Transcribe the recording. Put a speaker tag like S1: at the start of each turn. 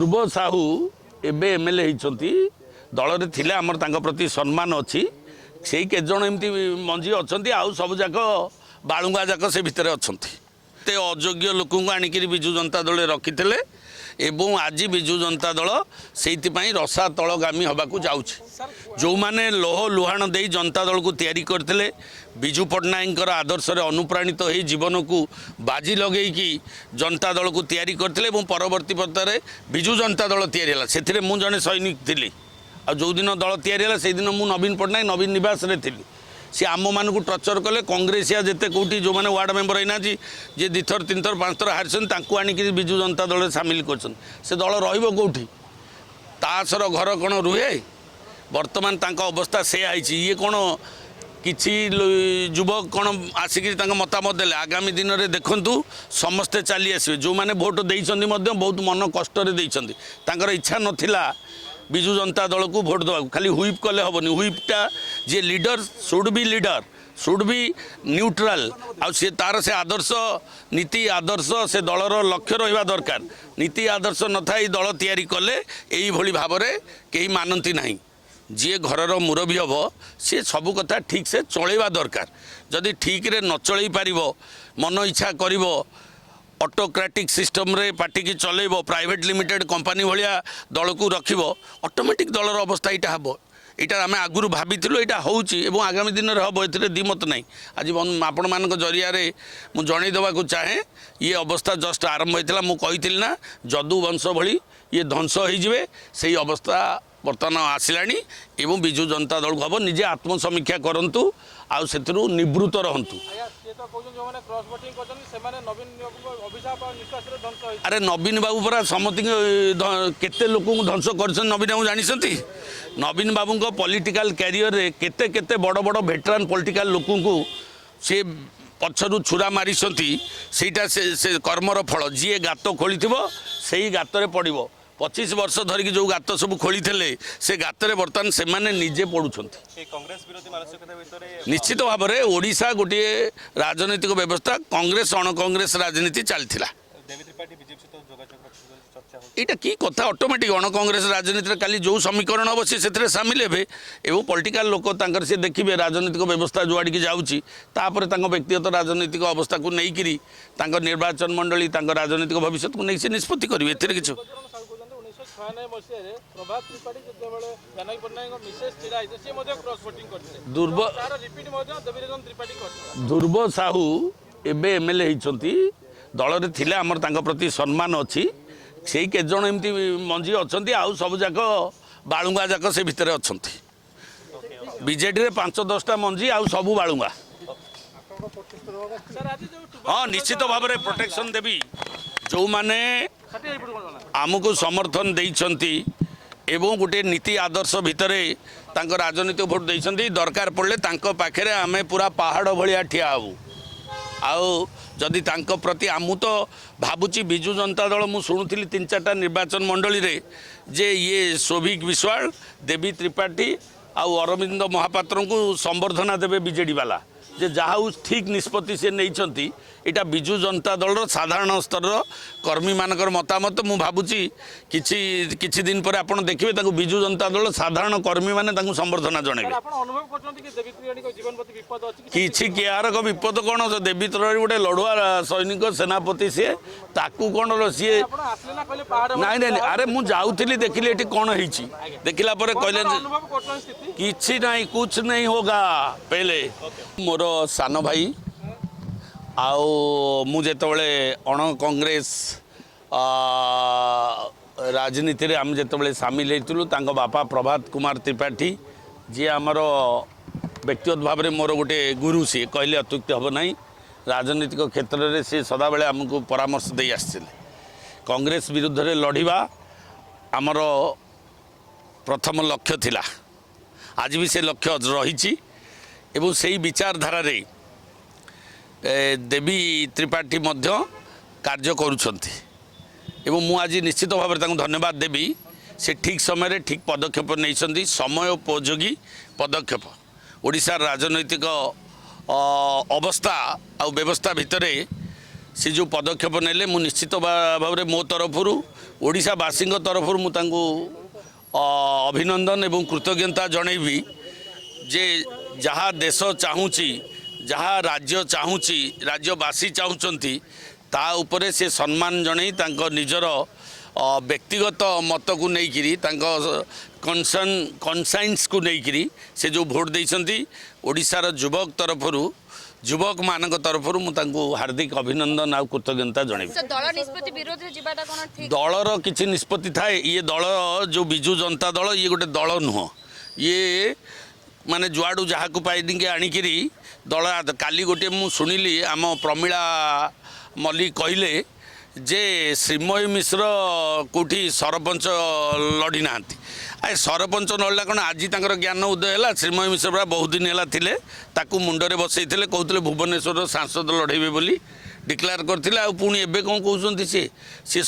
S1: ध्रुव साहू एबे एमएलए होती दल में थे आमर प्रति सम्मान अच्छी से केतजन एमती मंजी अच्छा आउ सब जाक बालुंगा जाक से भितर अच्छा ते अयोग्य लोक आणिक विजु जनता दल रखी एवं आज विजु जनता दल से रसा तलगामी होबाकू जाउछि जो माने लोह लुहाण दे जनता दल को तैयारी करते विजु पट्टनायक आदर्श अनुप्राणित हो जीवन को बाजी लगे कि जनता दल को तैयारी करते परवर्ती पथरे विजु जनता दल तैयारी से मुझे जड़े सैनिक थी आ जो दिन दल तैयारी से दिन मुझे नवीन पट्टनायक नवीन निवास रे थी सी आम मान को टर्चर कले कांग्रेसिया जिते कौटी जो मैंने वार्ड मेंबर होना जी दिथर तीन थर पांच थर हारी आणिक विजु जनता दल सामिल कर दल रौटी तासर घर कौन रुहे बर्तमान अवस्था से आई ये कौन किसी युवक कौन आसिक मतामत देले आगामी दिन में देखु समस्ते चली आसवे जो मैंने भोट देते बहुत मन कष्ट इच्छा नाला विजु जनता दल को भोट देवा खाली हुईप कले हेनी हुईपटा जे लीडर शुड बी न्यूट्राल से तार से आदर्श नीति आदर्श से दलर लक्ष्य रहा दरकार नीति आदर्श न था दल तैयारी कले यही भाव में कहीं मानती ना जी घर मुरबी हम सी सब कथा ठीक से चलवा दरकार जदि ठीक रे न चल पार मन इच्छा कर ऑटोक्रेटिक सिस्टम रे पार्टी की चलेब प्राइवेट लिमिटेड कंपनी भाया दल को रखिब ऑटोमेटिक दलर अवस्था यहाँ हम यहाँ आम आगुरी भाई यहाँ हो आगामी दिन में हम ए दिमत नहीं आज आपण मान जरिया मुझे जनईदेवा चाहे ये अवस्था जस्ट आरंभ होता मुझे ना जदू वंश भली ये ध्वंस हो से अवस्था बर्तमान आसलाणी एवं विजु जनता दल को हम निजे आत्मसमीक्षा करूँ आउ से निवृत्त रहतु अरे नवीन बाबू परा समति केते लोक ध्वंस कर नवीन बाबू जानी नवीन बाबू पॉलिटिकल कैरियर रे केते केते बड़ बड़ वेटरान पॉलिटिकल लोक को सी पछरु छुरा मारी सेटा से कर्मर फल जी गात खोली से गात पड़ो 25 वर्ष धरिकी जो गात सब खोली से गातर बर्तमान से माने निजे पड़ुं निश्चित भाव में ओडिशा गोटे राजनैतिक व्यवस्था कांग्रेस अण कांग्रेस राजनीति चलता यहाँ कि कथा ऑटोमेटिक अण कांग्रेस राजनीति काली जो समीकरण हम से सामिल हे एवं पॉलिटिकल लोक से देखिए राजनीतिक व्यवस्था जो आड़िकी जाऊँगी व्यक्तिगत राजनीतिक अवस्था को लेकर निर्वाचन मंडली राजनीतिक भविष्य को नहीं से निष्पत्ति करेंगे ए कि ध्रुव साहू एबे एमएलए होती दल में थे आमर प्रति सम्मान अच्छी से केतजन एमती मंजी अच्छा आउ सब जाक बालुंगा जाक से भितर अच्छा बीजेडी रे 5-10टा मंजी आउ सबू बालुंगा हाँ निश्चित भाव में प्रोटेक्शन देवी जो माने आमको समर्थन देइछंती एवं गोटे नीति आदर्श भितर राजनीतिक भोट देइछंती दरकार पड़े पाखे आमे पूरा पहाड़ भलिया ठिया हबू आउ जदि प्रति आमु तो भावुची विजु जनता दल मु शुणुली 3-4टा निर्वाचन मंडली रे जे ये शोभिक विश्वाल देवी त्रिपाठी आउ अरविंद महापात्र को संबर्धना देवे बीजेडी वाला जे जहाँ ठीक निष्पत्ति से नहीं यहाँ विजु जनता दल साधारण स्तर कर्मी मानकर मतामत मु भावुची किछि दिन पर आपण देखिए विजु जनता दल साधारण कर्मी माने संबर्धना जनइबे किछि केयार को विपद कौन देवी त्री गोटे लड़ुआ सैनिक सेनापति सी ताकू कौन सी नाई नाई अरे मुझे जाऊली देखिली ये कौन हो देखला कहले किछि नहीं कुछ नहीं होगा पहले मोर सान भाई आउ मुझे अण कांग्रेस राजनीति रे आम जो सामिल होता बापा प्रभात कुमार त्रिपाठी जी आमर व्यक्तिगत भाव में मोर गोटे गुरु सी कहले अत्युक्ति हम ना राजनीतिक क्षेत्र में सी सदाबले आमको परामर्श दे आसते कांग्रेस विरुद्ध रे लड़िबा आमर प्रथम लक्ष्य थिला आज भी से लक्ष्य रही एवं से विचारधारा रे देवी त्रिपाठी मध्य कार्य करुछंती एवं मु आज निश्चित भाव में धन्यवाद देवी से ठीक समय ठीक पदक्षेप नहीं समयोपयोगी पदक्षेप ओडिशा राजनैतिक अवस्था आ व्यवस्था भितर से जो पदक्षेप नेले मु निश्चित भाव में मो तरफ ଓଡ଼ିଶାବାସୀଙ୍କ ତରଫରୁ ମୁଁ ତାଙ୍କୁ ଅଭିନନ୍ଦନ ଏବଂ କୃତଜ୍ଞତା ଜଣେଇବି ଯେ ଯାହା ଦେଶ ଚାହୁଁଛି, ଯାହା ରାଜ୍ୟ ଚାହୁଁଛି, ରାଜ୍ୟବାସୀ ଚାହୁଁଛନ୍ତି ତା ଉପରେ ସେ ସମ୍ମାନ ଜଣେଇ ତାଙ୍କ ନିଜର ବ୍ୟକ୍ତିଗତ ମତକୁ ନେଇକିରି ତାଙ୍କ କନସାଇନ୍ସକୁ ନେଇକିରି ସେ ଯେଉଁ ଭୋଟ ଦେଇଛନ୍ତି ଓଡ଼ିଶାର ଯୁବକମାନଙ୍କ ତରଫରୁ ମୁଁ ତାଙ୍କୁ ହାର୍ଦ୍ଦିକ ଅଭିନନ୍ଦନ ଆଉ କୃତଜ୍ଞତା ଜଣେଇବି।
S2: ଦଳ ନିଷ୍ପତ୍ତି ବିରୋଧରେ ଯିବାଟା କ'ଣ ଠିକ୍?
S1: ଦଳର କିଛି ନିଷ୍ପତ୍ତି ଥାଏ। ଇଏ ଦଳ ଯେଉଁ ବିଜୁ ଜନତା ଦଳ ଇଏ ଗୋଟେ ଦଳ ନୁହଁ। ଇଏ ମାନେ ଯୁଆଡ଼ୁ ଯାହାକୁ ପାଇକି ଆଣିକିରି ଦଳ। କାଲି ଗୋଟିଏ ମୁଁ ଶୁଣିଲି ଆମ ପ୍ରମିଳା ମଲ୍ଲିକ କହିଲେ ଯେ ଶ୍ରୀମୟୀ ମିଶ୍ର କେଉଁଠି ସରପଞ୍ଚ ଲଢ଼ି ନାହାନ୍ତି। ସରପଞ୍ଚ ନଳିଲା କ'ଣ ଆଜି ତାଙ୍କର ଜ୍ଞାନ ଉଦୟ ହେଲା? ଶ୍ରୀମୟୀ ମିଶ୍ର ପୁରା ବହୁତ ଦିନ ହେଲା ଥିଲେ, ତାକୁ ମୁଣ୍ଡରେ ବସେଇଥିଲେ, କହୁଥିଲେ ଭୁବନେଶ୍ୱରର ସାଂସଦ ଲଢ଼େଇବେ ବୋଲି ଡିକ୍ଲେୟାର କରିଥିଲେ। ଆଉ ପୁଣି ଏବେ କ'ଣ କହୁଛନ୍ତି? ସିଏ